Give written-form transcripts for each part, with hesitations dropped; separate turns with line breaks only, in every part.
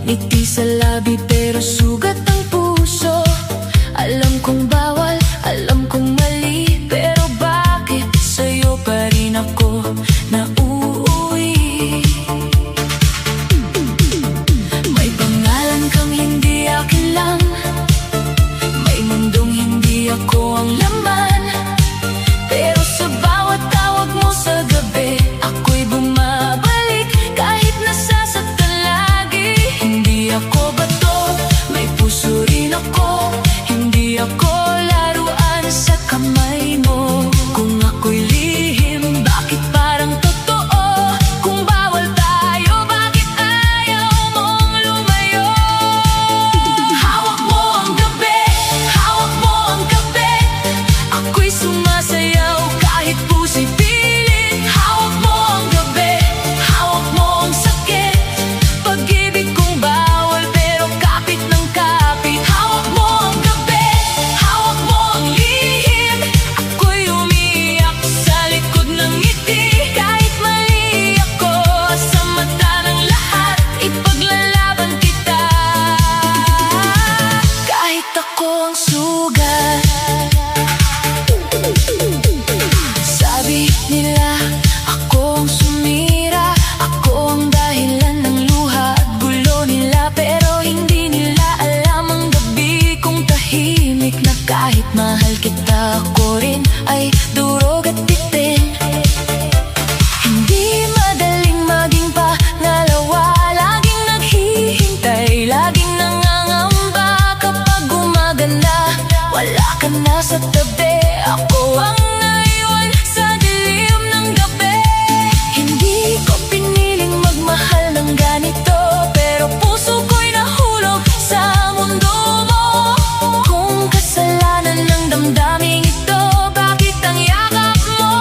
Ngiti sa labi pero sugat ang puso. Alam kong bawal, alam kong mali, pero bakit sa'yo pa rin ako nauuwi? May pangalan kang hindi akin lang, may mundong hindi ako ang laman. Pero sa bawat tawag mo sa gabi, ako'y bumabalik kahit nasasaktan lagi. Hindi ako bato, may puso rin ako. Hindi ako laruan sa kamay mo. Kung ako'y lihim, bakit parang totoo? Kung bawal tayo, bakit ayaw mong lumayo? Hawak mo ang gabi, hawak mo ang gabi. Ako'y sumasayaw kahit puso'y pilit. Hawak mo ang gabi, hawak mo ang sakit. Pag-ibig kong bawal pero kapit ng kapit. Hawak mo ang gabi, hawak mo ang lihim. Ako'y umiiyak sa likod ng ngiti. Kahit mali ako sa mata ng lahat, ipaglalaban kita. Kahit ako ang sugat. Sabi nila ako ang sumira, ako ang dahilan ng luha at gulo nila. Pero hindi nila alam ang gabi kong tahimik na kahit mahal kita, ako rin ay durog at bitin. Hindi madaling maging pangalawa, laging naghihintay, laging nangangamba. Kapag gumaganda, wala ka na sa tabi, ako ang naiwan sa dilim ng gabi. Hindi ko piniling magmahal ng ganito, pero puso ko'y nahulog sa mundo mo. Kung kasalanan ng damdaming ito, bakit ang yakap mo?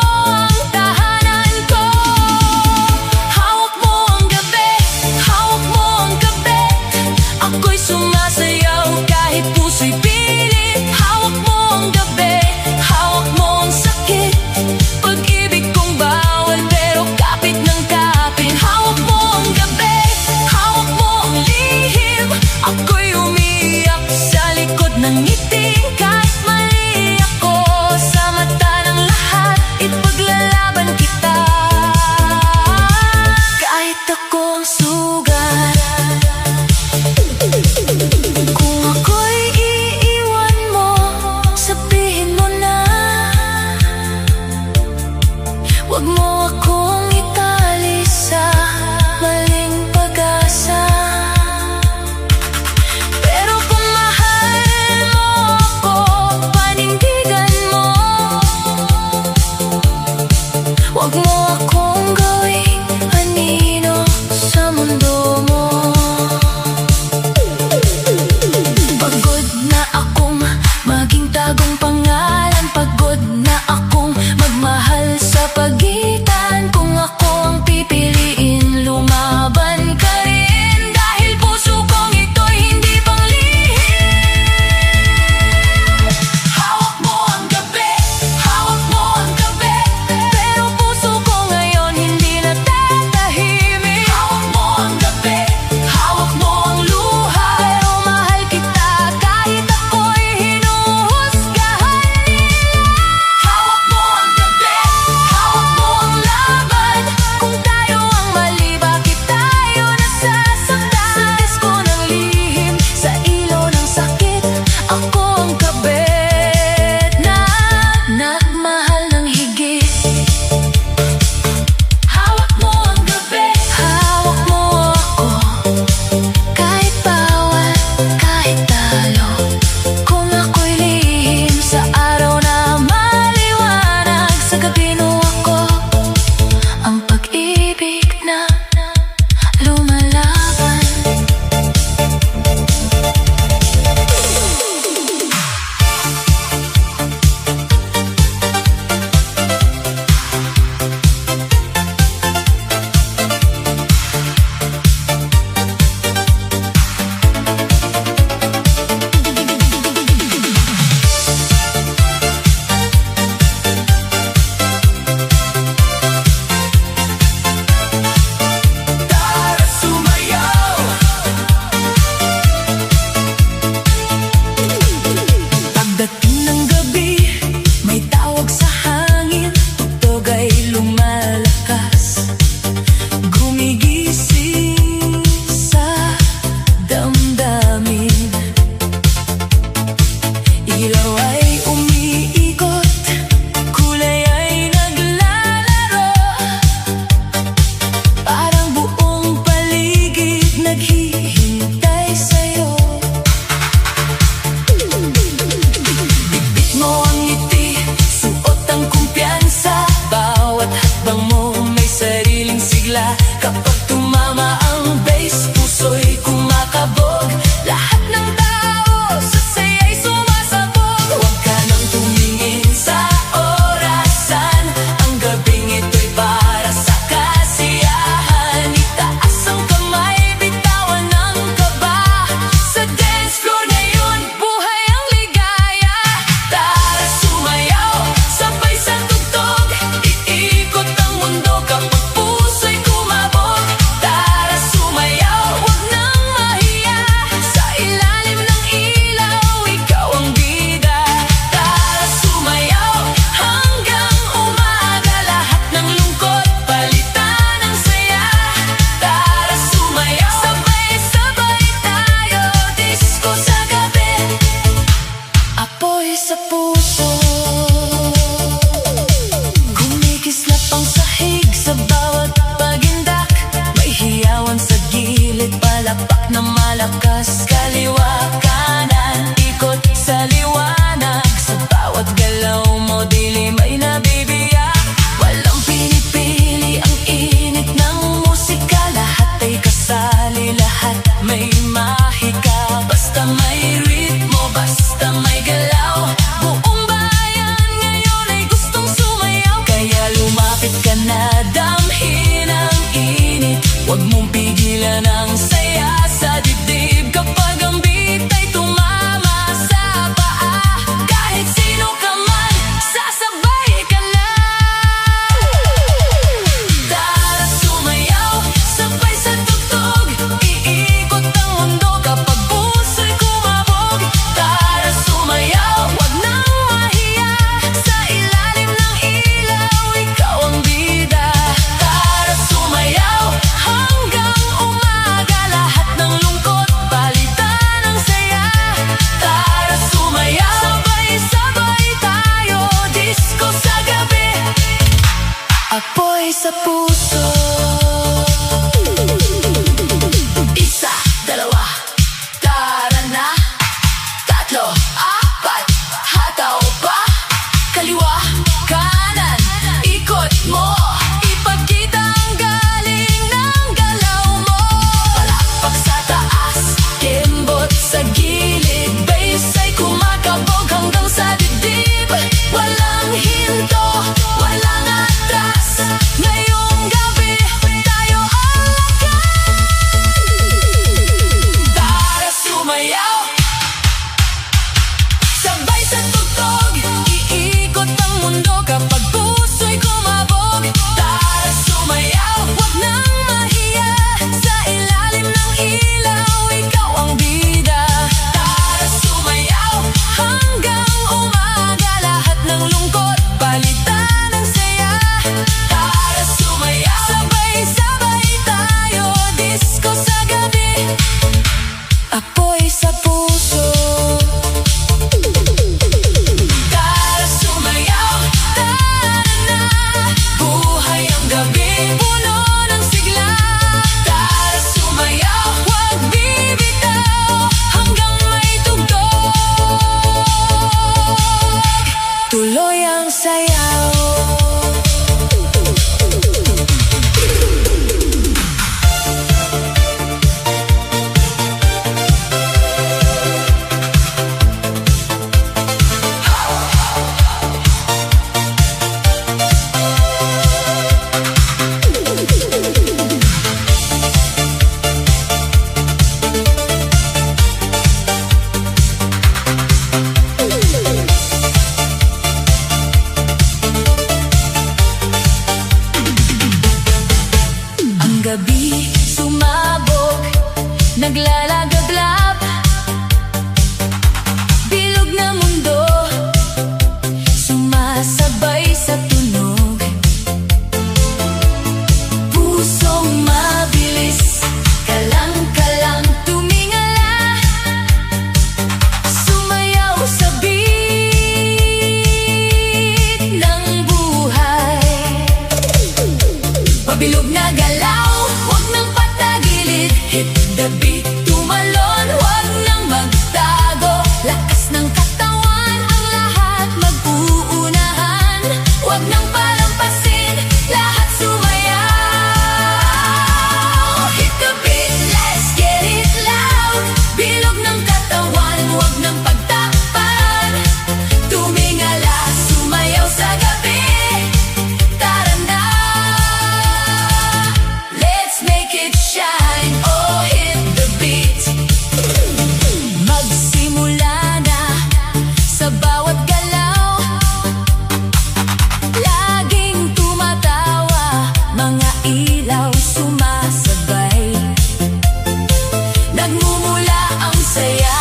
Apoy sa puso. Isa, dalawa, tara na. Tatlo, apat, hataw pa. Kaliwa, kanan, ikot mo. Ipagkita ang galing ng galaw mo. Palakpak sa taas, kembot sa gilid. Base ay kumakabog hanggang sa dibdib. Walang hinto, walang atras. Ngayong gabi, tayo ang lakas. Tara sumayaw, sabay sa tugtog. Iikot ang mundo kapag puso'y kumabog. Tara sumayaw, wag nang mahiya. Sa ilalim ng ilaw, ikaw ang bida. Tara sumayaw, hanggang umaga. Lahat ng lungkot, palitan ng saya. Tara sumayaw, sabay-sabay tayo. Disco sa gabi, apoy sa puso. Tara sumayaw, tara na. Buhay ang gabi, puno ng sigla. Tara sumayaw, huwag bibitaw. Hanggang may tugtog, tuloy ang sayaw. Ang gabi sumabog, naglalagablab. Bilog na mundo, sumasabay sa tunog. Pusong mabilis, kalang-kalang tumingala. Sumayaw sa beat ng buhay. Pabilog na galaw, wag nang patagilid. Hit the beat, tumalon, wag nang magtago. Lakas ng katawan, ang lahat mag-uunahan. Wag nang palampasin, lahat sumayaw. Hit the beat, let's get it loud. Bilog ng katawan, wag nang pagtakpan. Tumingala, sumayaw sa gabi. Tara na, let's make it shine. Oh, hit the beat. Magsimula na sa bawat galaw. Laging tumatawa, mga ilaw sumasabay. Nagmumula ang saya,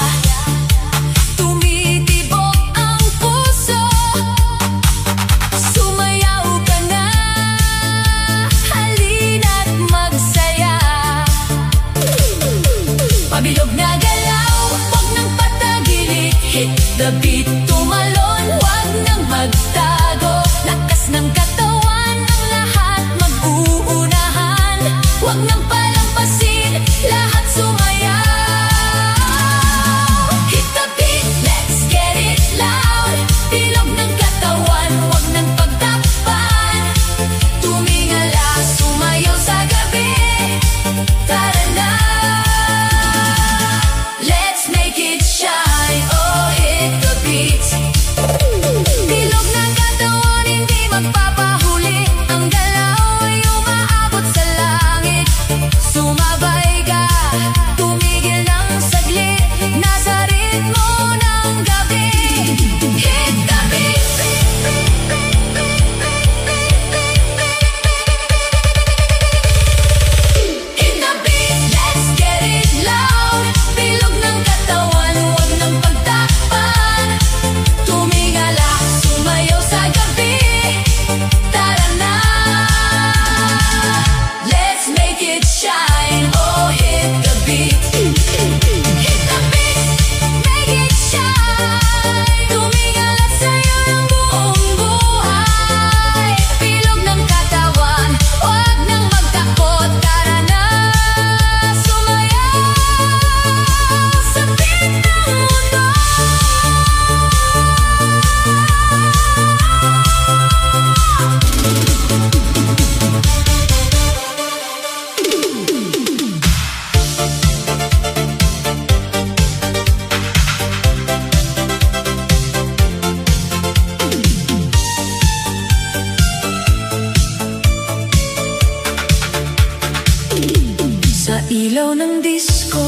tumitibok ang puso. Sumayaw ka na, halina't magsaya. Pabilog na galaw, wag nang patagilid. Hit the beat, tumalon, wag nang magtago. Lakas ng katawan, ang lahat mag-uunahan. Wag nang palampasin, lahat sumayaw. Hit the beat, let's get it loud. Bilog ng katawan, wag nang pagtakpan. Tumingala, sumayaw sa gabi. Tara na, let's make it shine. Oh, hit the beat. Bilog ng katawan, hindi magpapahuli. Ang galaw ay umaabot sa langit. Sumabay ka, tumigil ng saglit. Nasa ritmo ng gabi. Hit the beat. ilaw ng disco,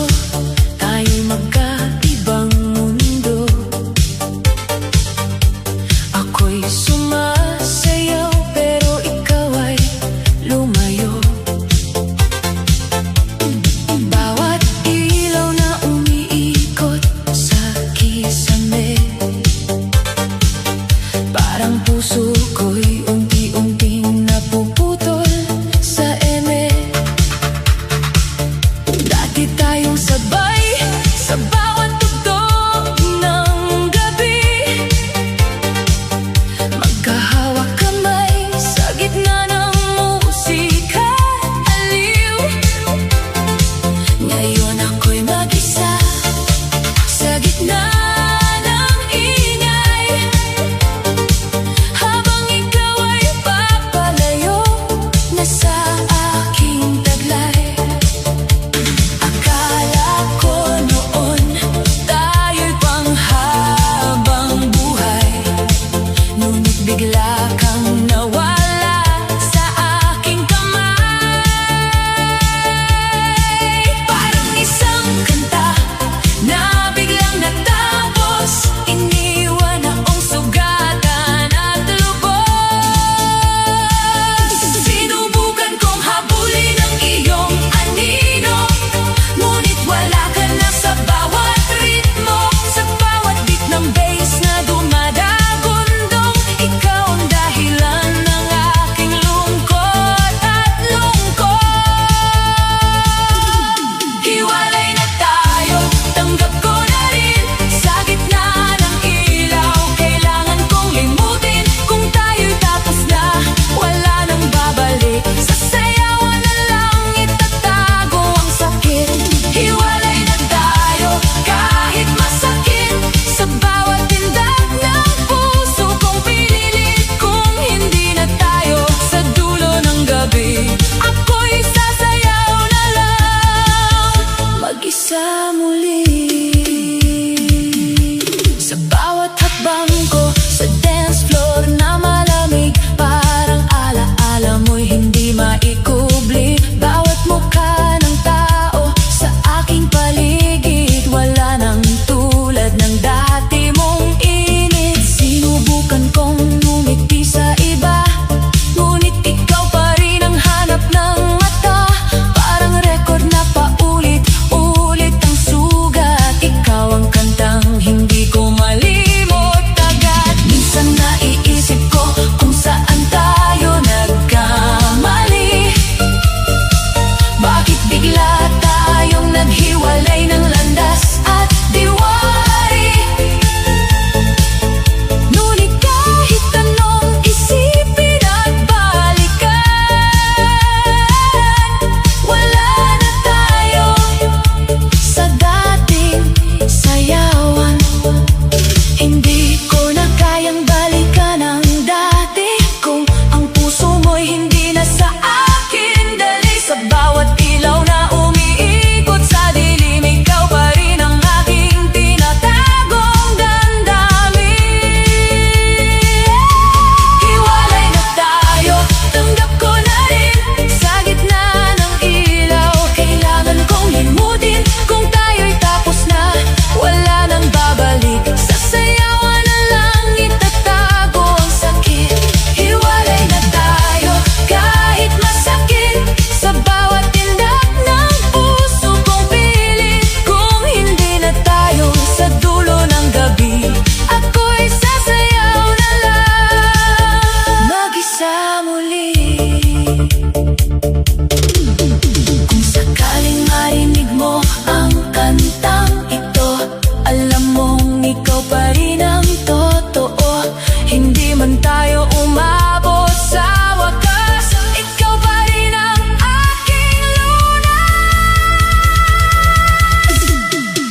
tayo'y magkaibang mundo. Ako'y sumasayaw pero ikaw ay lumayo. Bawat ilaw na umiikot sa kisame, parang puso ko'y unti-unting napuputol sa eme. Dati tayong sabay sa bawat tugtog ng gabi, magkahawak kamay sa gitna ng musika aliw. Ngayon ako'y mag-isa sa gitna ng ingay, habang ikaw ay papalayo na sa aking taglay. Akala ko noon tayo'y panghabang buhay, ngunit bigla kang nawala sa aking kamay. Parang isang kanta na biglang natapos, iniwan akong sugatan at lubos. Sinubukan kong habulin ang iyong anino, ngunit wala ka na sa bawat ritmo, sa bawat beat ng bass na dumadagundong. Ikaw ang dahilan ng aking lungkot at lungkot. Hiwalay na tayo, tanggap ko na rin. Sa gitna ng ilaw, kailangan kong limutin. Kung tayo'y tapos na, wala nang babalik. Sa sayawan na lang itatago ang sakit. Hiwalay na tayo, kahit masakit. Sa bawat tindag ng puso kong pinilit. Kung hindi na tayo sa dulo ng gabi, ako'y sasayaw na lang mag-isa muli. Sa bawat hakbang ko sa dance floor na malamig, parang alaala mo'y hindi maikubli. Bawat mukha ng tao sa aking paligid, wala nang tulad ng dati mong init. Sinubukan kong ngumiti sa iba, ngunit ikaw pa rin ang hanap ng mata. Parang record na paulit-ulit ang sugat, ikaw ang kantang hindi ko malimot agad. Minsan naiisip ko kung saan tayo nagkamali, bakit bigla tayong naghiwalay ng landas at diwari. Ngunit kahit anong isipin at balikan, wala na tayo sa dating sayawan. Hindi ko na kayang balikan ang dati, kung ang puso mo'y hindi na sa akin. Dali sa bawat ilaw na umiikot sa dilim, ikaw pa rin ang aking tinatagong damdamin. Hiwalay na tayo, tanggap ko na rin. Sa gitna ng ilaw, kailangan kong limutin. Kung tayo'y tapos na, wala nang babalik. Sa sayawan na lang itatago ang sakit. Hiwalay na tayo, kahit masakit. Sa bawat tindak ng puso kong pilit. Kung hindi na tayo sa dulo ng gabi, ako'y sasayaw na lang mag-isa muli. Kung sakaling marinig mo ang kantang ito, alam mong ikaw pa rin ang totoo. Hindi man tayo umabot sa wakas, ikaw pa rin ang aking lunas.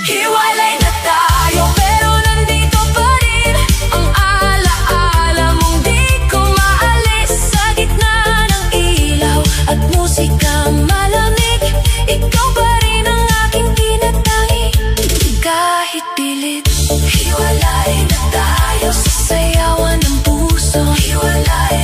Hiwalay na tayo pero nandito pa rin ang alaala mong di ko maalis. Sa gitna ng ilaw at musikang malamig, ikaw pa rin ang aking tinatangi. Kahit pilit, hiwalay na tayo sa sayawan ng puso. Hiwalay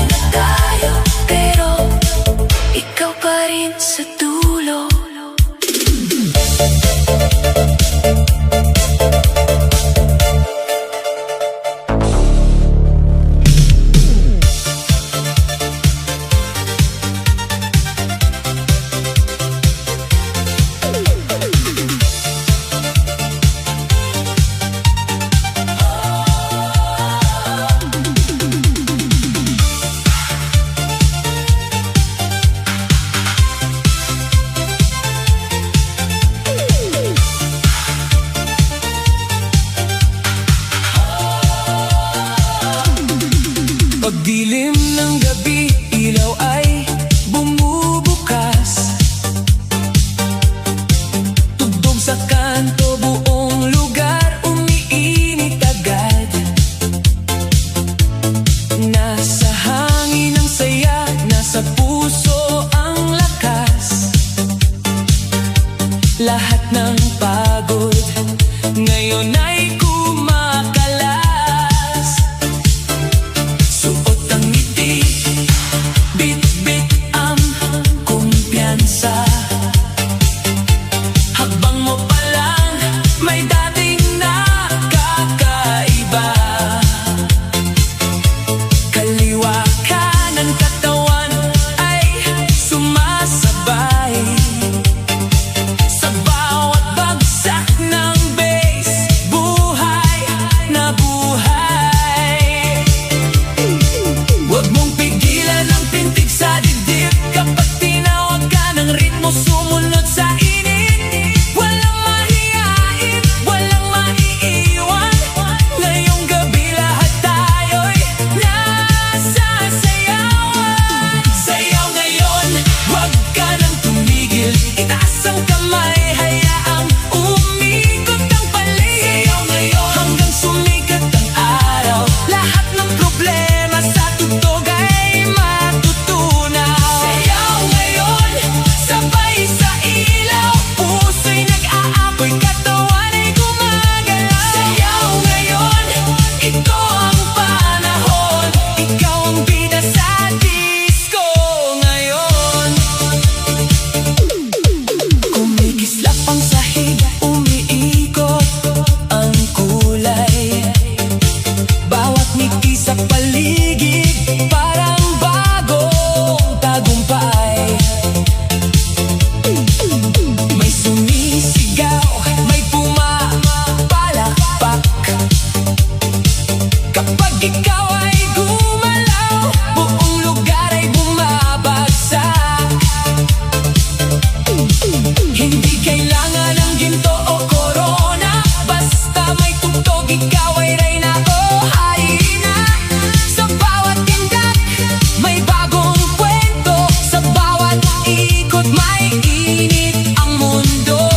Pagdilim ng gabi, ilaw ay bumubukas. Tugtog sa kanto, buong lugar umiinit agad. Nasa hangin ang saya, nasa puso ang lakas. Lahat ng pagod ngayon ay kumakalas. Suot ang ngiti, bit-bit ang kumpiyansa. Hakbang mo pa lang, may dating nakakaiba. Kaliwa kanan katawan ay sumasabay. Sa bawat bagsak ng bass, buhay na buhay. Huwag mong pigilan ang pintig sa dibdib. Kapag tinawag ka ng ritmo, sumunod sa init. Walang mahihain, walang maiiwan. Ngayong gabi lahat tayo'y nasasayawan. Sayaw ngayon, huwag ka nang tumigil. Itaas ang kamay, hayaang umikot ang paligid. Sayaw ngayon, hanggang sumikat ang araw. Lahat ng problema sa tugtog ay matutunaw. Sayaw ngayon, sabay sa ilaw. Puso'y nag-aapoy, katawan ay gumagalaw. Sayaw ngayon, ito ang panahon. Ikaw ang bida sa disco ngayon. Kumikislap ang sahig, umiikot ang kulay. Bawat ngiti sa paligid, parang bagong tagumpay. May sumisigaw, may pumapalakpak. Kapag ikaw ay gumalaw, buong lugar ay bumabagsak. Hindi kailangan ng ginto o korona, basta may tugtog, ikaw ay reyna o harina. Sa bawat tindak, may bagong kwento. Sa bawat ikot, may init ang mundo.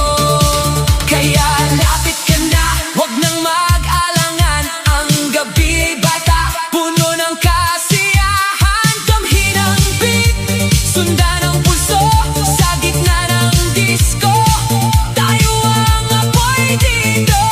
Kaya lapit ka na, huwag nang mag-alangan. Ang gabi ay bata, puno ng kasiyahan. Damhin ang beat, sundan ang pulso. Sa gitna ng disco, tayo ang apoy dito.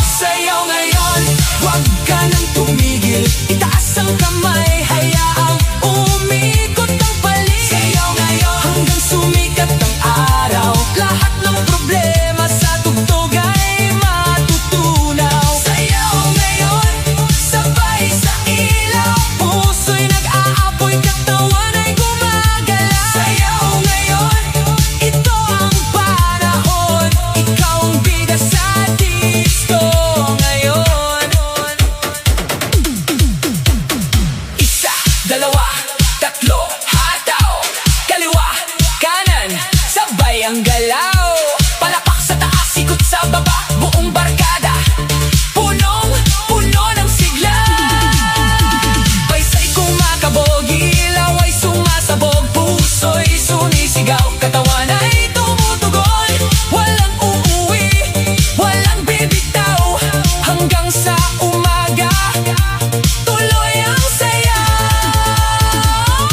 Sayaw ngayon, huwag ka nang tumigil. Itaas ang kamay, hayaang umikot ang paligid. Sayaw ngayon, hanggang sumikat ang araw. Lahat ng problema sa tugtog ay matutunaw. Sayaw ngayon, sabay sa ilaw. Puso'y nag-aapoy, katawan ay gumagalaw. Sayaw ngayon, ito ang panahon. Ikaw ang bida sa disco ngayon. Isa, dalawa, tatlo, hataw. Kaliwa, kanan, sabay ang galaw. Palapak sa taas, ikot sa baba, buong barkada. Punong-puno ng sigla. Baysay kumakabog, ilaw ay sumasabog. Puso'y sumisigaw, katawan ay tumutugon. Walang uuwi, walang bibitaw. Hanggang sa umaga, tuloy ang sayaw.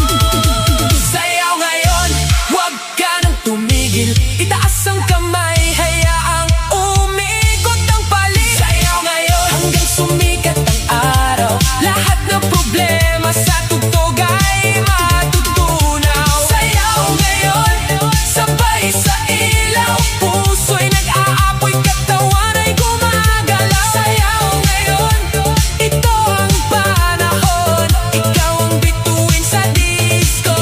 Sayaw ngayon, huwag ka nang tumigil. Itaas ang kamay, hayaang umikot ang paligid. Sayaw ngayon, hanggang sumikat ang araw. Lahat ng problema sa tugtog ay matutunaw. Sayaw ngayon, sabay sa ilaw. Puso'y nag-aapoy, katawan ay gumagalaw. Sayaw ngayon, ito ang panahon. Ikaw ang bituin sa disco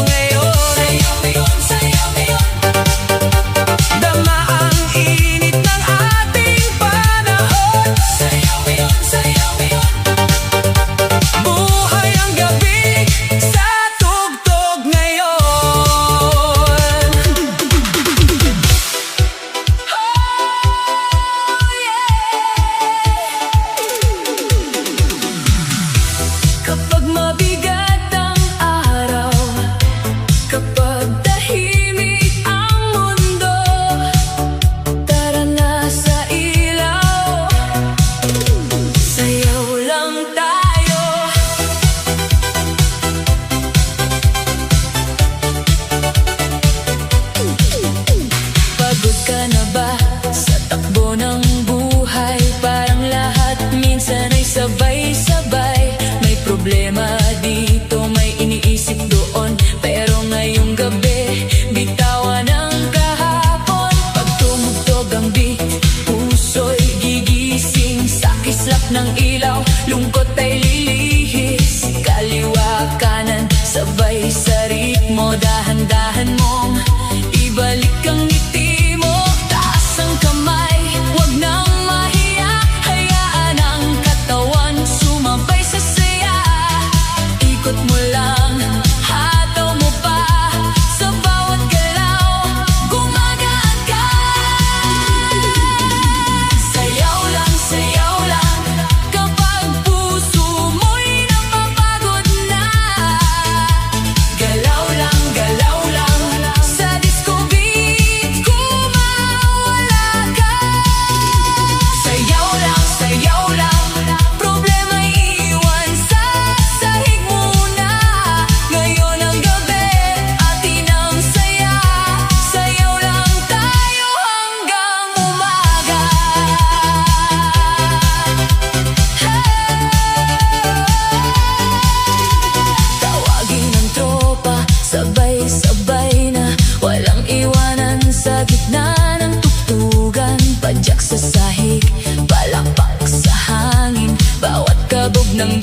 ngayon. Sayaw ngayon, sayaw ngayon. Dama ang init ng ating panahon. Sayaw ngayon, sayaw ngayon. Buhay ang gabi,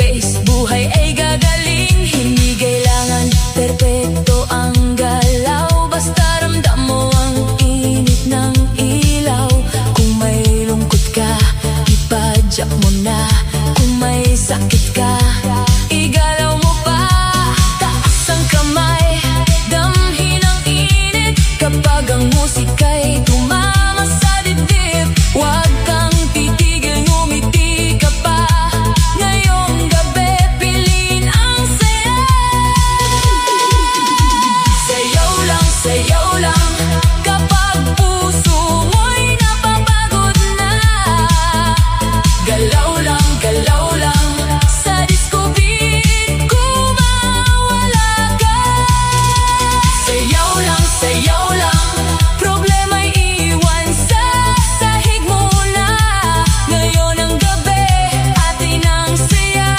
days. Buhay ay gagaling, hindi kailangan perpekto ang galaw. Basta ramdam mo ang init ng ilaw. Kung may lungkot ka, ipadyak mo na. Kung may sakit ka, igalaw mo pa. Taas ang kamay, damhin ang init. Kapag ang musika'y tumama sa dibdib, huwag kang titigil, ngumiti ka pa. Ngayong gabi, piliin ang saya. Sayaw lang, sayaw lang. Kapag puso mo'y napapagod na, galaw lang, galaw lang. Sa disco beat, kumawala ka. Sayaw lang, sayaw lang. Problema'y iwan sa sahig mo na. Ngayon ang gabi, atin ang saya.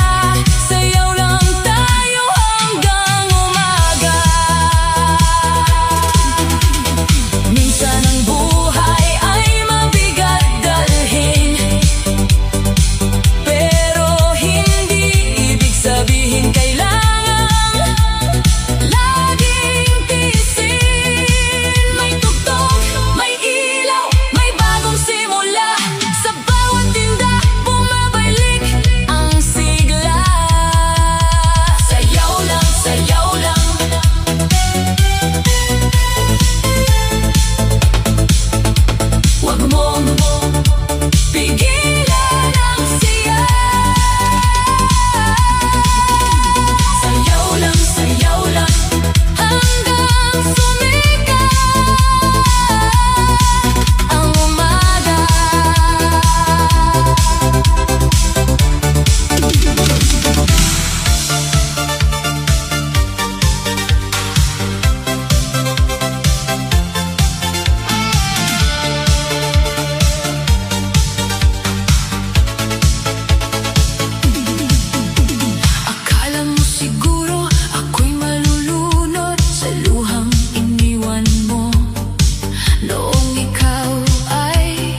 Sayaw lang tayo hanggang umaga. Minsan ang buhay ay mabigat dalhin, pero hindi ibig sabihin kailangan laging tiisin. May tugtog, may ilaw, may bagong simula. Sa bawat tinda, bumabalik ang sigla. Sayaw lang, sayaw lang. Huwag mong pigilan ang siya. Sayaw lang, hanggang sumikat ang umaga. Akala mo siguro ako'y malulunod sa luhang iniwan mo noong ikaw ay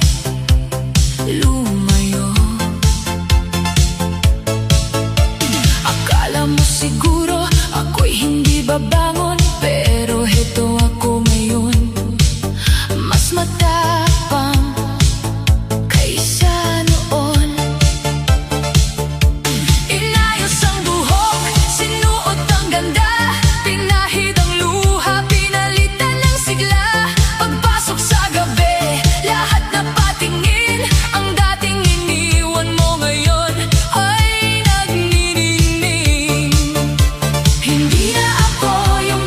lumayo. Akala mo siguro ako'y hindi babangon, pero heto ako ngayon, mas matapang kaysa noon. Inayos ang buhok, sinuot ang ganda, pinahid ang luha, pinalitan ng sigla. Pagpasok sa gabi, lahat na patingin. Ang dating iniwan mo ngayon ay nagniningning. Hindi na ako yung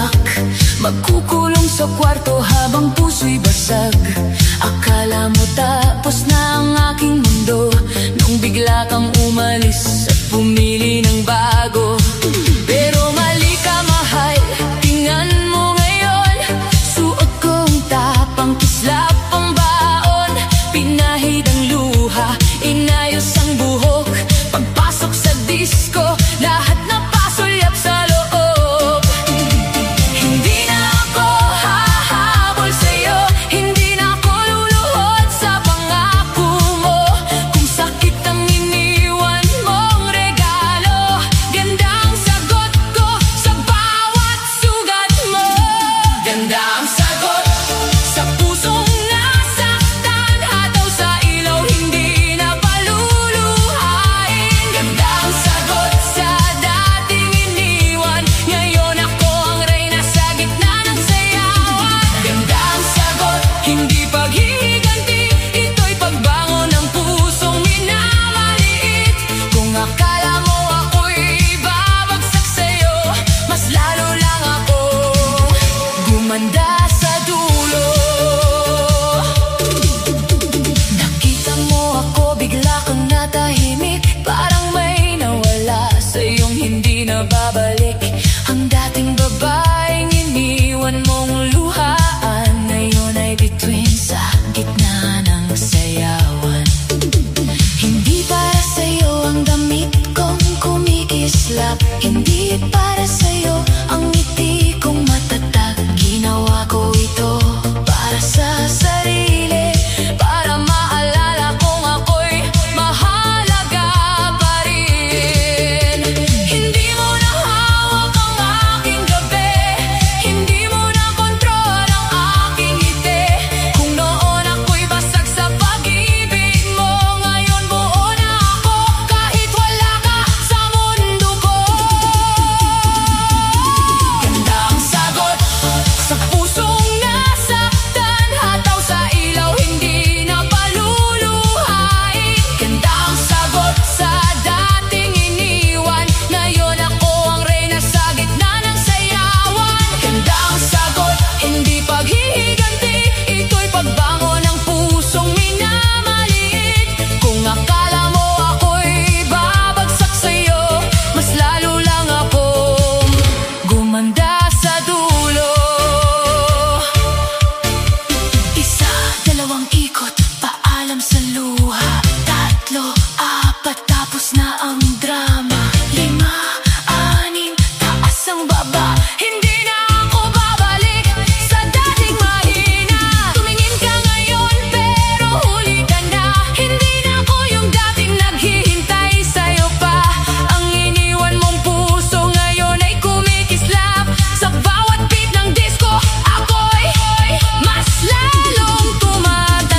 iyak. Magkukulong sa kwarto habang puso'y basag. Akala mo tapos na ang aking mundo, nung bigla kang umalis at pumili ng bago. Pero mali ka mahal, tingnan mo ngayon. Suot kong tapang kislap ang baon. Pinahid ang luha, inayos ang buhok. Pagpasok sa disco, lahat na pasulyap sa loob. Hindi na ako hahabol sa'yo, hindi na ako luluhod sa pangako mo. Kung sakit ang iniwan mong regalo, ganda ang sagot ko sa bawat sugat mo. Ganda ang sagot sa pusong nasaktan, hataw sa ilaw, hindi na paluluhain. Ganda ang sagot sa dating iniwan, ngayon ako ang reyna sa gitna ng sayawan. Ganda ang sagot, hindi paghihiganti, ito'y pagbangon ng pusong minamaliit. Kung akala mo ako'y babagsak sa'yo, mas lalo lang ako gumanda sa dulo. Nakita mo ako, bigla kang natahimik, parang may nawala sa iyong hindi na babalik. Ang dating babaeng iniwan mong luhaan, ngayon ay bituin sa gitna ng sayawan. Hindi para sa'yo ang damit kong kumikislap, hindi para sa'yo ang ngiti kong matatag. Ginawa ko ito para sa sarili, para maalala kong ako'y mahalaga pa rin. Hindi mo na hawak ang aking gabi, hindi mo na kontrol ang aking ngiti. Kung noon ako'y basag sa pag-ibig mo, ngayon buo na ako kahit wala ka sa mundo ko. Ganda ang sagot sa pusong nasaktan, hataw sa ilaw, hindi na paluluhain. Ganda ang sagot sa dating iniwan, ngayon ako ang reyna sa gitna ng sayawan. Ganda ang sagot, hindi paghihiganti, ito'y pagbangon ng pusong minamaliit. Kung akala mo ako'y babagsak sa'yo, mas lalo lang akong gumanda sa dulo. Isa, dalawang ikot, paalam sa luha. Tatlo, apat, tapos na ang drama. Lima, anim, taas ang baba. Hindi na ako babalik sa dating mahina. Tumingin ka ngayon pero huli ka na. Hindi na ako yung dating naghihintay sa'yo pa. Ang iniwan mong puso ngayon ay kumikislap. Sa bawat beat ng disco, ako'y mas lalong tumatanda.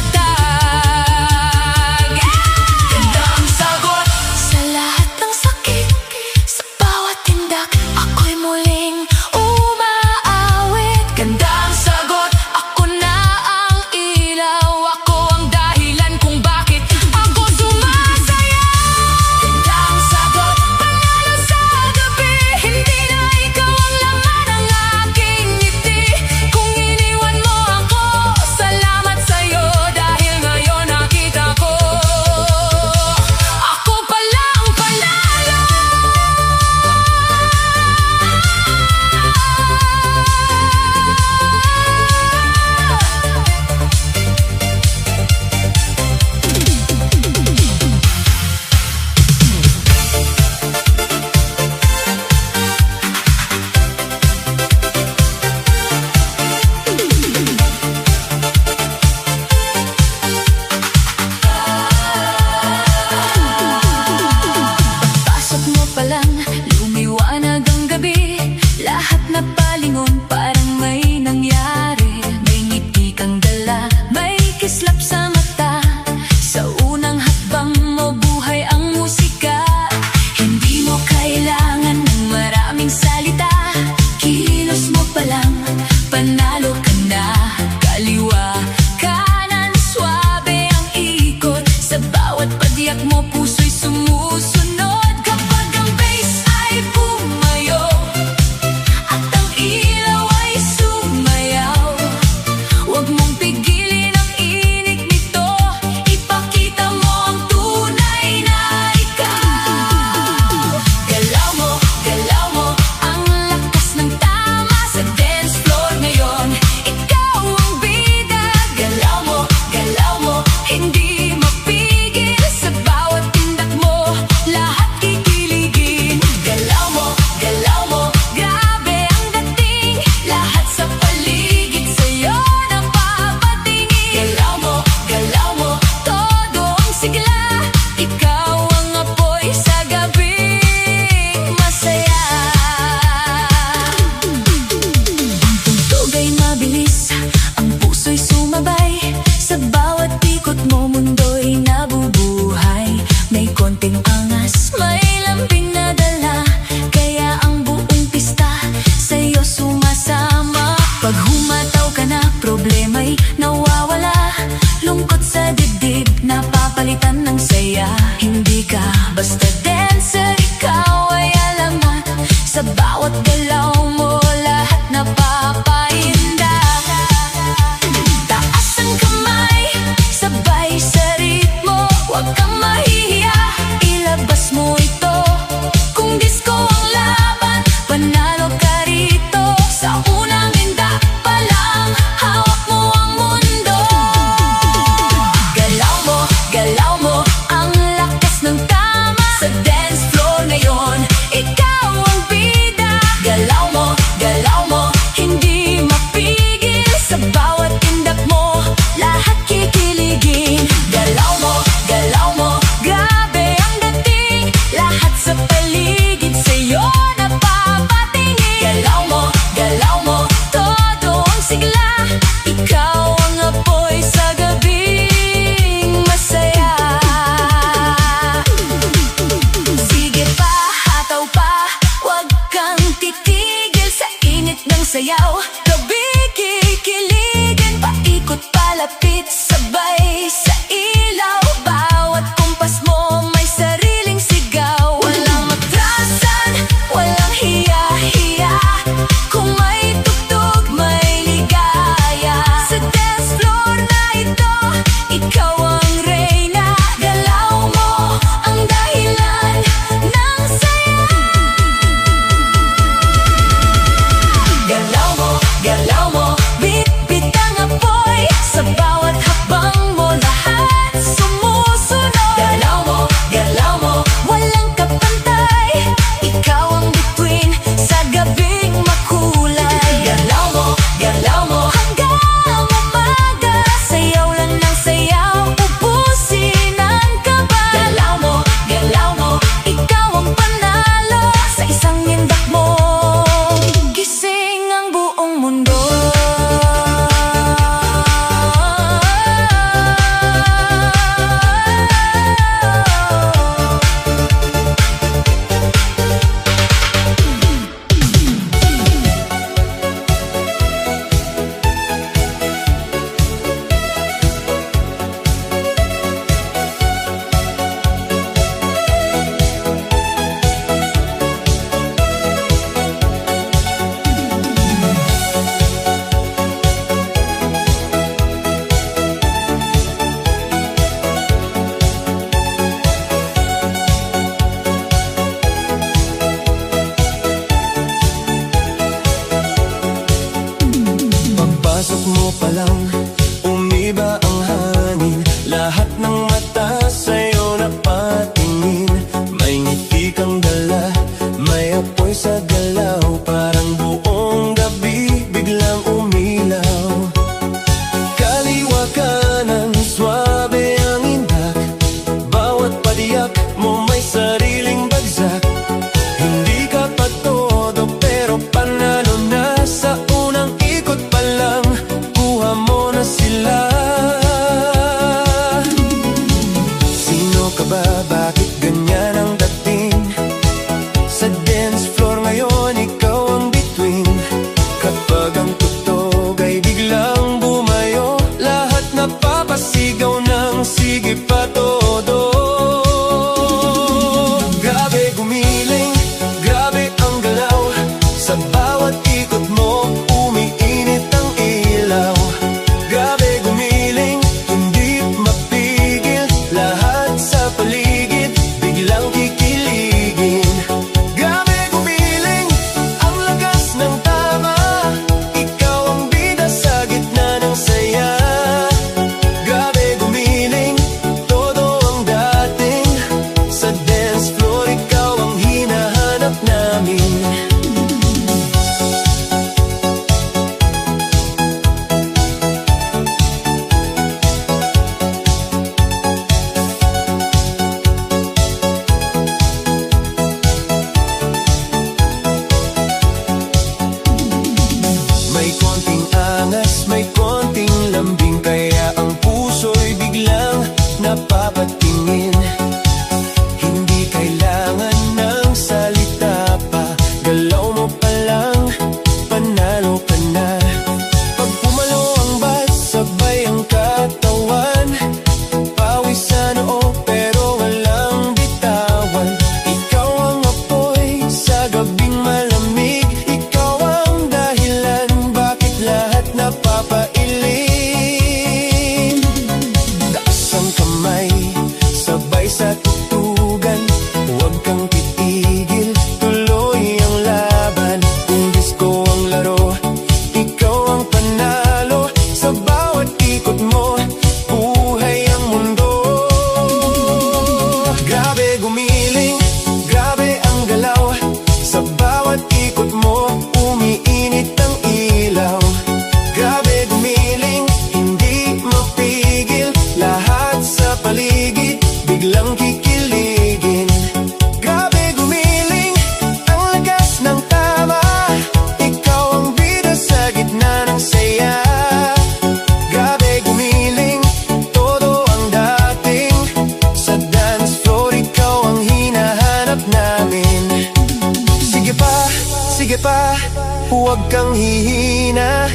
huwag kang hihina,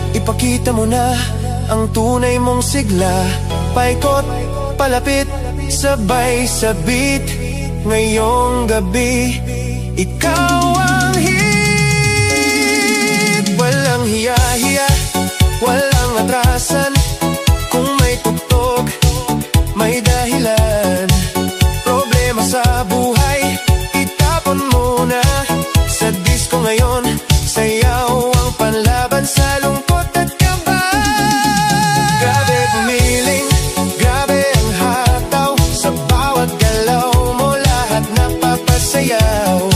ipakita mo na ang tunay mong sigla. Paikot, palapit, sabay sabit ngayong gabi. Ikaw ang hit, walang hiya-hiya, walang atrasan. Kung may tugtog, may dahilan. Problema sa buhay, itapon mo na. Sa disco ngayon, sayaw ang panlaban sa lungkot at kaba. Grabe gumiling, grabe ang hataw. Sa bawat galaw mo, lahat napapasayaw.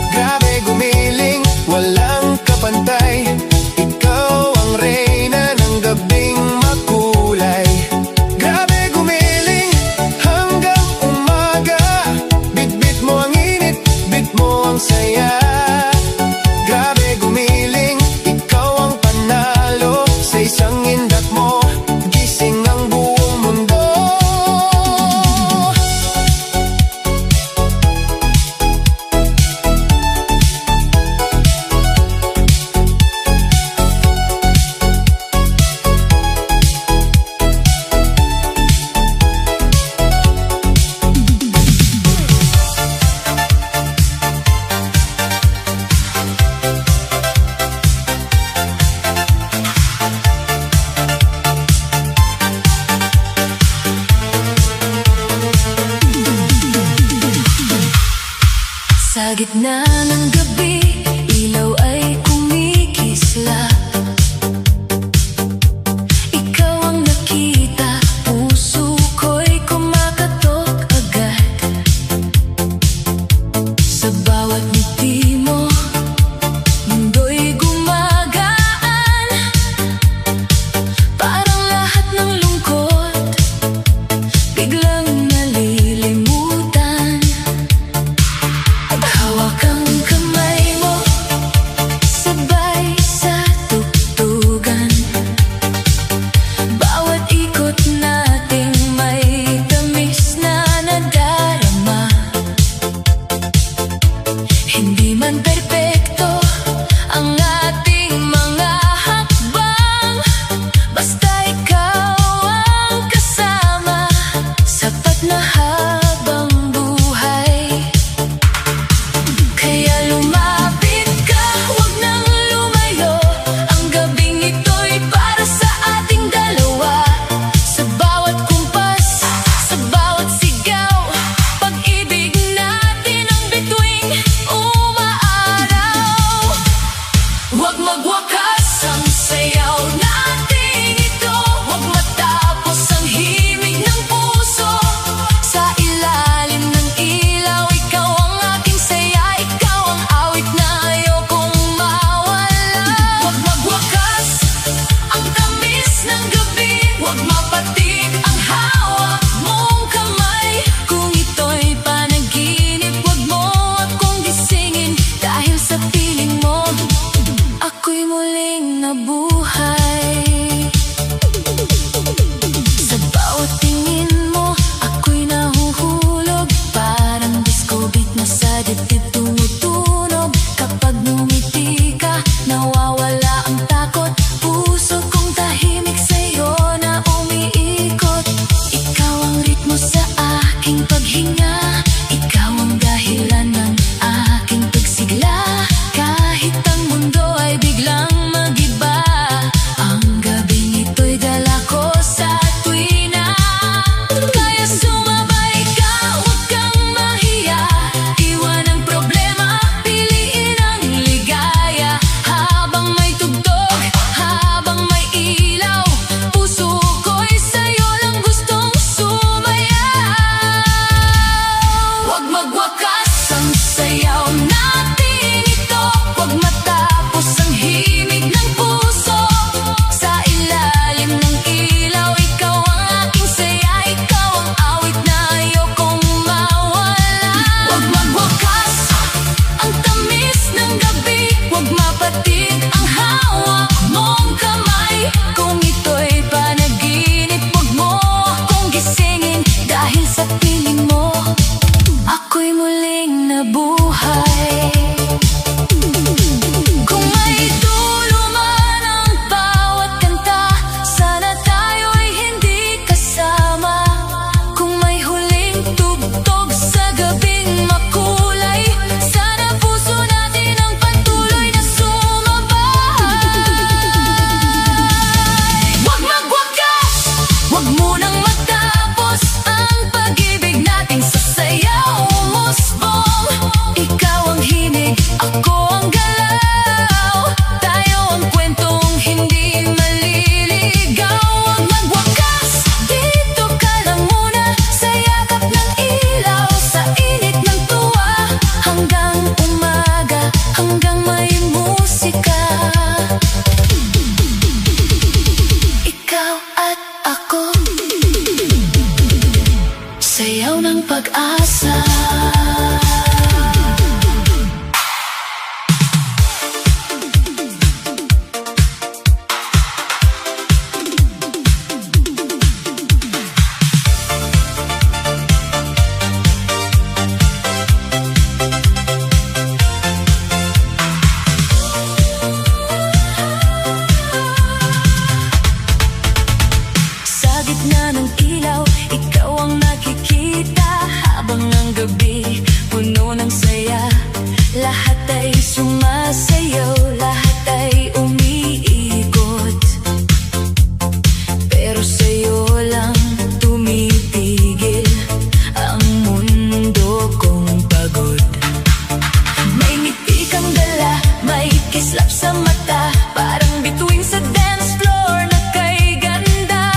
Grabe gumiling, walang kapantay. Ikaw ang reyna ng gabing makulay. Grabe gumiling hanggang umaga. Bit-bit mo ang init, bit mo ang saya. Grabe gumiling, ikaw ang panalo. Sa isang indak mo, gising ang buong mundo.
Sa gitna ng gabi, ilaw ay kumikislap. Ikaw ang nakita, puso ko'y kumakatok agad. Sa bawat ngiti mo, mundo'y gumagaan. Parang lahat ng lungkot biglang nalilimutan. Hawak ang kamay mo, sabay sa tugtugan. Bawat ikot nating may tamis na nadarama. Hindi man perpekto ang ating mga hakbang, basta ikaw ang kasama. Sapat na habang buhay. Kaya lumapit ka, huwag nang lumayo. Ang gabing ito'y para sa ating dalawa. Sa bawat kumpas, sa bawat sigaw, pag-ibig natin ang bituing umaaraw. Huwag magwakas ang sayaw natin ito. Huwag matapos ang himig ng puso. Sa ilalim ng ilaw, ikaw ang aking saya. Ikaw ang awit na ayokong mawala. Huwag magwakas ang tamis ng gabi. Huwag mapatig ang hawak mong kamay. Kung ito'y panaginip, huwag mo akong gisingin. Dahil sa piling mo, ako'y muling nabuhay. Sa bawat tingin mo, ako'y nahuhulog. Parang disco beat na sa dibdib tumutunog. Kapag ngumiti ka, nawawala ang takot. Puso kong tahimik sa'yo na umiikot. Sayaw ng pag-asa. Sa gitna ng ilaw, ikaw ang nakikita. Habang ang gabi puno ng saya, lahat ay sumasayaw, lahat ay umiikot. Pero sa'yo lang tumitigil ang mundo kong pagod. May ngiti kang dala, may kislap sa mata, parang bituin sa dance floor na kay ganda.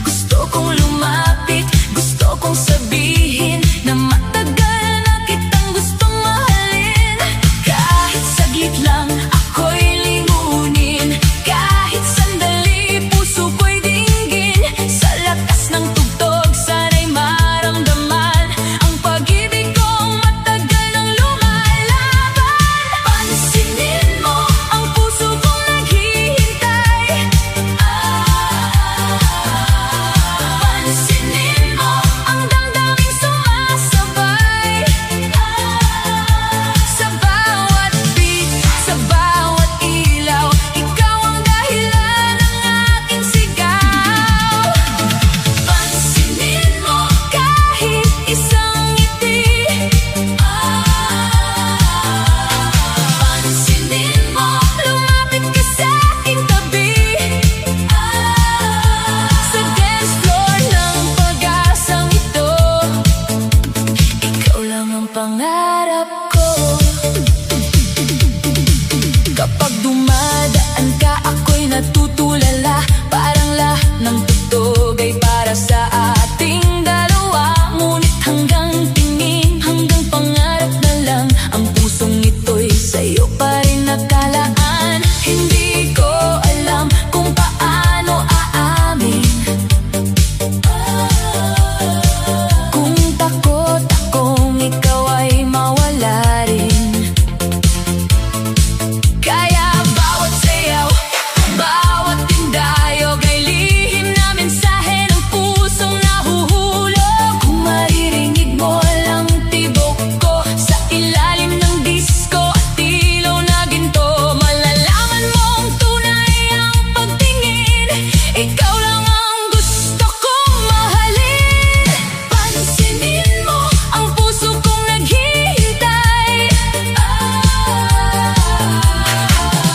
Gusto kong lumapit, gusto kong sabihin na matagal na kitang gustong mahalin. Kahit saglit lang ako'y lingunin, kahit sandali puso ko'y dinggin. Sa lakas ng tugtog sana'y maramdaman ang pag-ibig kong matagal nang lumalaban. Pansinin mo ang puso kong naghihintay. Pansinin mo ang damdaming sumasabay. Sa bawat beat, sa bawat ilaw, ikaw ang dahilan ng aking sigaw. Pansinin mo kahit isang ngiti. Pansinin mo, lumapit ka sa aking tabi. Sa dance floor ng pag-asang ito, ikaw lang ang pangarap ko. Kapag dumadaan ka, ako'y natutulala. Parang lahat ng tugtog ay para sa ating dalawa. Ngunit hanggang tingin, hanggang pangarap na lang, ang pusong ito'y sa'yo pa rin nakalaan. Hindi ko alam kung paano aamin, kung takot akong ikaw ay mawala rin. Kaya bawat sayaw, bawat tindayog ay lihim na mensahe ng pusong nahuhulog. Kung maririnig mo lang tibok ko sa ilalim ng disco at ilaw na ginto, malalaman mong tunay ang pagtingin. Ikaw lang ang gusto kong mahalin. Pansinin mo ang puso kong naghihintay.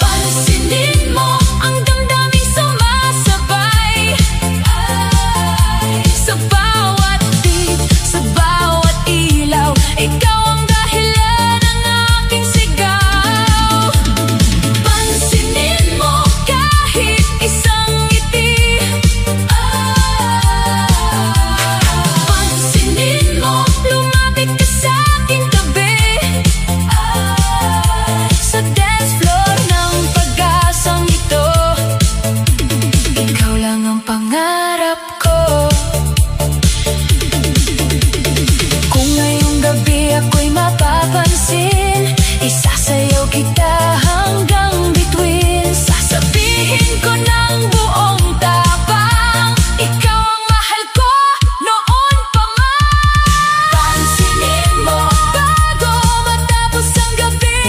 Pansinin mo ang damdaming sumasabay. Sa bawat beat, sa bawat ilaw, ikaw ang dahilan ng aking sigaw. Pansinin mo kahit isang ngiti. Pansinin mo, lumapit ka sa aking tabi. Sa dance floor ng pag-asang ito, ikaw lang ang pangarap ko. Kung ngayong gabi ako'y mapapansin, isasayaw kita hanggang bituin. Sasabihin ko ng buong tapang, ikaw ang mahal ko noon pa man. Pansinin mo bago matapos ang gabi.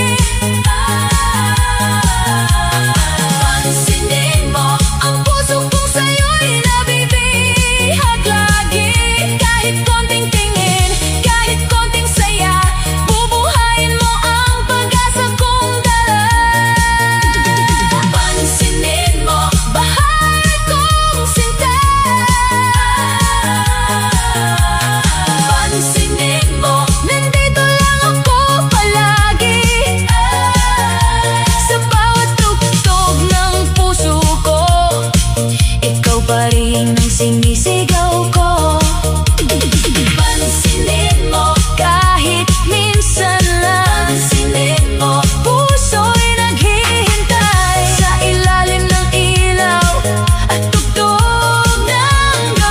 Pansinin mo ang puso kong sa'yo'y nabibihag lagi. Kahit konting tingin, kahit konting saya, bubuhayin mo ang pag-asa kong dala. Pansinin mo, bahal kong sinta. Pansinin mo, nandito lang ako palagi. Sa bawat tugtog ng puso ko, ikaw pa rin ang sinisigaw ko. Pansinin mo kahit minsan lang. Pansinin mo, puso'y naghihintay. Sa ilalim ng ilaw at tugtog ng gabi.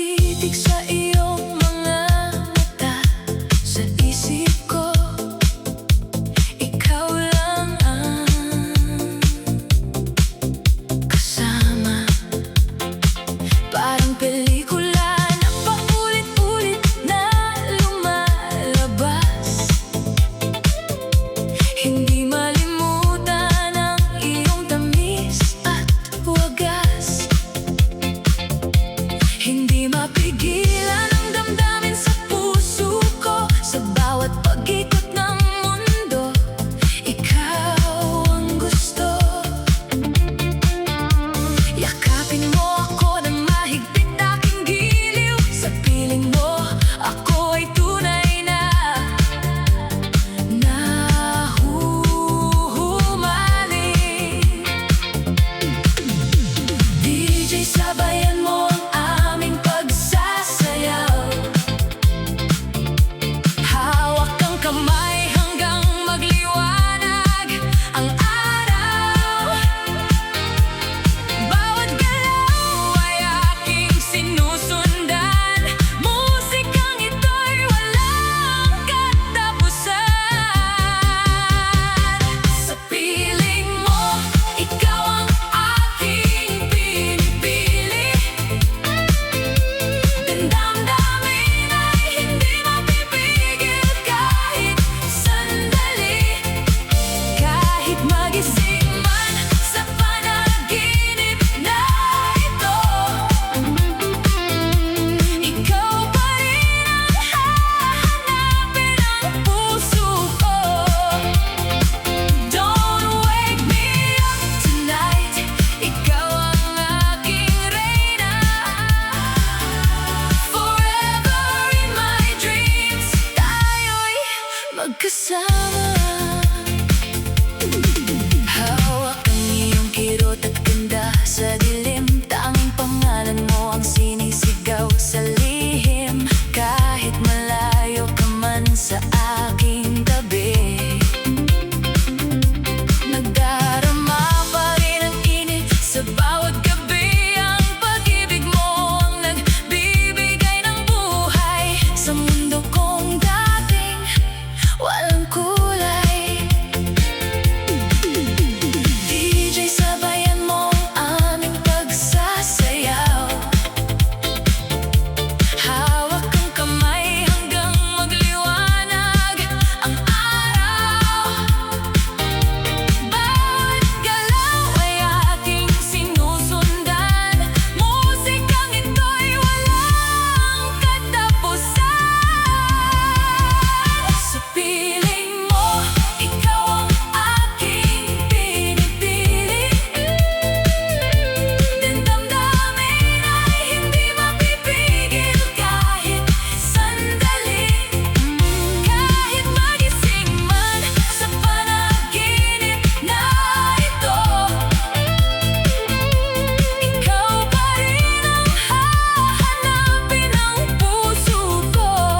Tumitig sa iyong mga mata, sa isip ko ikaw lang ang kasama. Parang pelikula na paulit-ulit na lumalabas. Hindi malimutan ang iyong tamis at wagas. Hindi mapigilan ang damdamin sa puso ko. Sa bawat pag-ikot ng mundo, ikaw ang gusto. Yakapin mo ako ng mahigpit, aking giliw. Sa piling mo, ako ay tunay na nahuhumaling. DJ, sabayan mo ang aming pagsasayaw. Hawak ang kamay hanggang magliwanag ang araw. Bawat galaw ay aking sinusundan. Musikang ito'y walang katapusan. Sa piling mo, ikaw ang aking pinipili. Damdamin ay hindi mapipigil kahit sandali. Kahit magising man sa panaginip na ito, ikaw pa rin ang hahanapin ng puso ko. Don't wake me up tonight, ikaw ang aking reyna. Forever in my dreams, tayo'y magkasama. Hawak ang iyong kirot at ganda sa dilim. Tanging pangalan mo ang sinisigaw sa lihim. Kahit malayo ka man sa aking tabi, nagdarama pa rin ang init sa bawat gabi. Ang pag-ibig mo ang nagbibigay ng buhay sa mundo kong dating walang kulay. DJ, sabayan mo ang aming pagsasayaw. Hawak ang kamay hanggang magliwanag ang araw. Bawat galaw ay aking sinusundan. Musikang ito'y walang katapusan. Sa piling mo, ikaw ang aking pinipili. Damdamin ay hindi mapipigil kahit sandali. Kahit magising man sa panaginip na ito, ikaw pa rin ang hahanapin ng puso ko.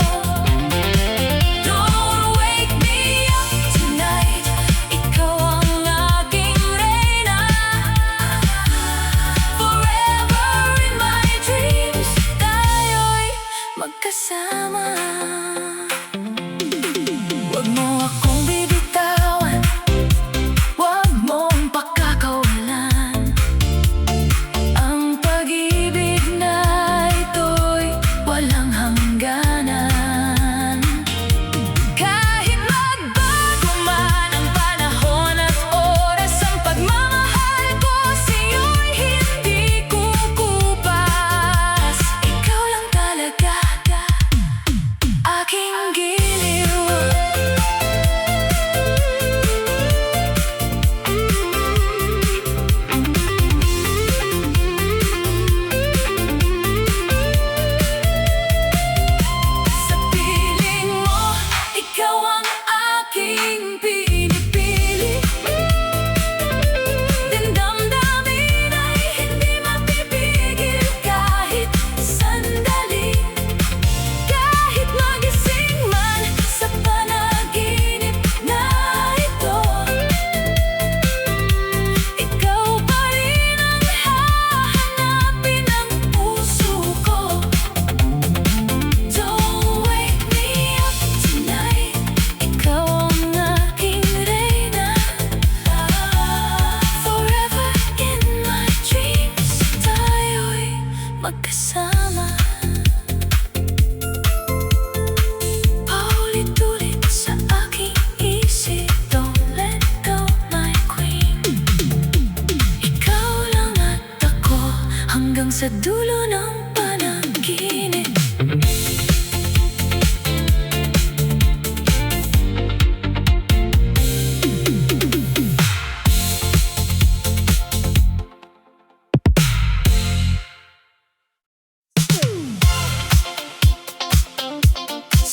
Don't wake me up tonight, ikaw ang aking reyna. Forever in my dreams, tayo'y magkasama. Huwag mo akong bibitawan, huwag mong pakakawalan. Ang pag-ibig na ito'y walang hangganan. Kahit magbago man ang panahon at oras, ang pagmamahal ko sa'yo'y hindi kukupas. Ikaw lang talaga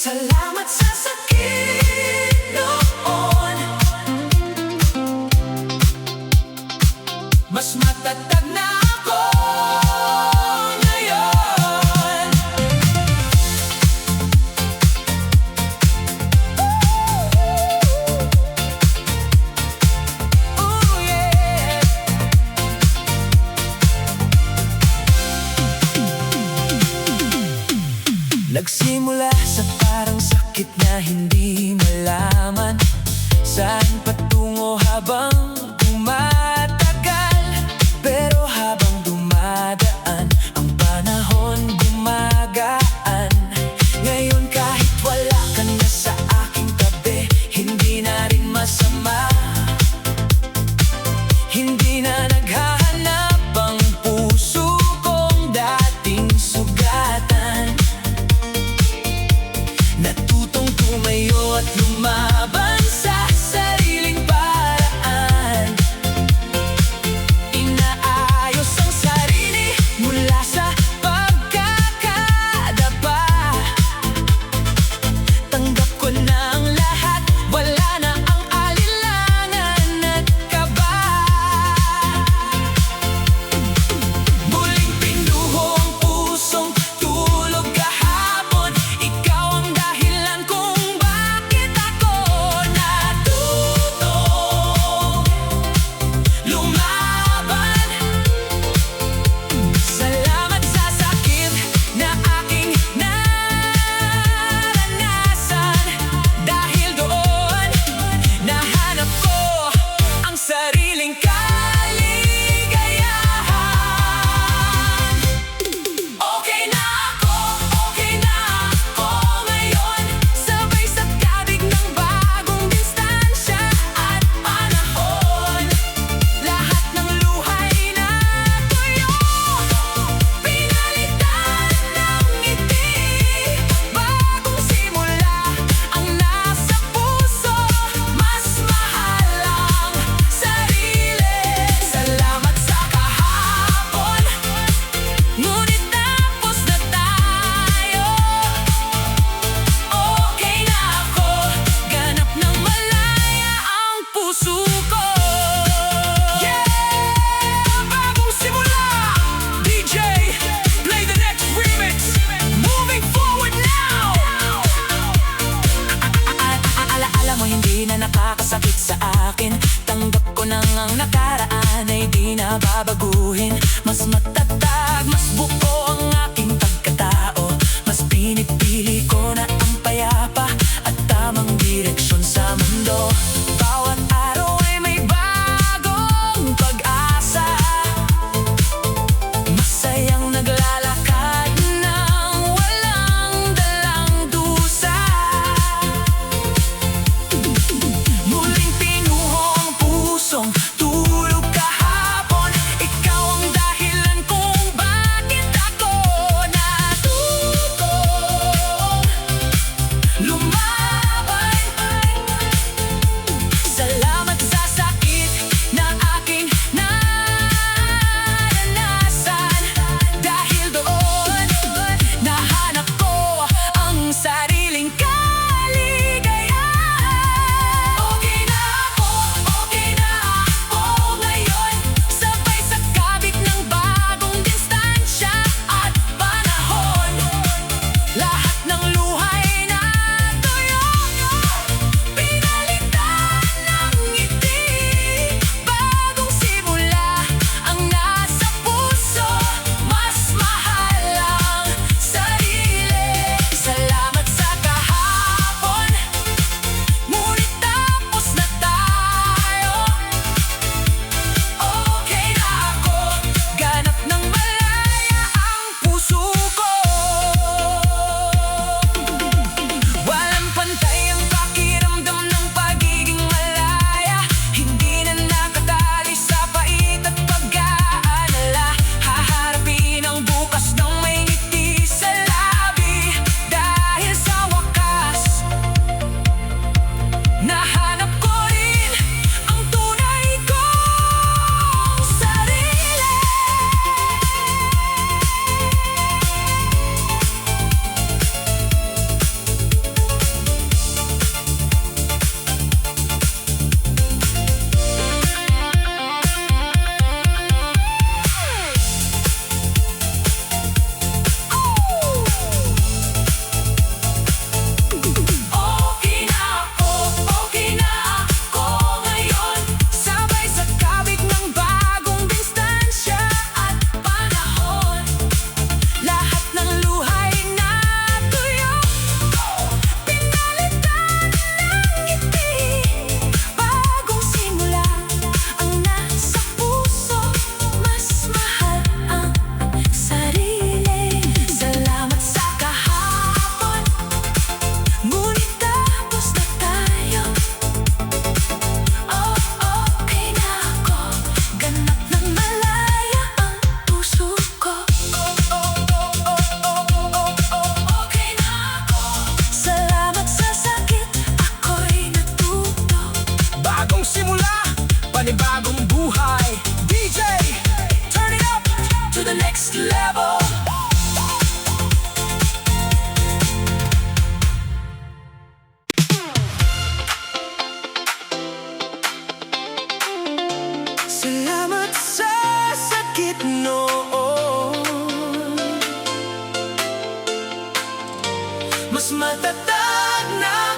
Salamat sa sakit noon. Mas matatag na ako ngayon. Ooh, yeah. Nagsimula sa parang sakit na hindi malaman saan patungo habang tumatagal. Pero habang dumadaan ang panahon gumagaan. Ngayon kahit wala ka na sa aking tabi, hindi na rin masama. Hindi na naghahanap ang puso kong dating sugatan. Natutong tumayo at lumaban sa sariling paraan. Inaayos ang sarili mula sa pagkakadapa. Tanggap ko na ang lahat, wala na ang alinlangan at kaba. Muling pinuho ang pusong tulog kahapon. Ikaw ang dahilan kung bakit ako natutong lumaban. Salamat sa sakit na aking naranasan. Dahil doon, nahanap ko ang sariling kaligayahan. Okay na ako ngayon. Sabay sa kabig ng bagong distansya at panahon. Lahat ng luhay na tuyo, pinalitan ng ngiti. Bagong simula ang nasa puso, mas mahal ang sarili. Salamat sa kahapon, ngunit tapos na tayo. Okay na ako, ganap ng malaya ang puso ko. Yeah! Bagong simula! DJ, play the next remix. Moving forward now! Alaala mo hindi na nakakasakit sa akin. Tanggap ko nang ang nakaraan ay di na babaguhin. Mas matatag, mas buo ang aking pagkatao. Mas pinipili ko na ang payapa at tamang direksyon sa mundo. Bawat araw ay may bagong pag-asa. Masayang naglalakad ng walang dalang dusa. Muling pinuho ang pusong tulog kahapon. Ikaw ang dahilan mas matatag na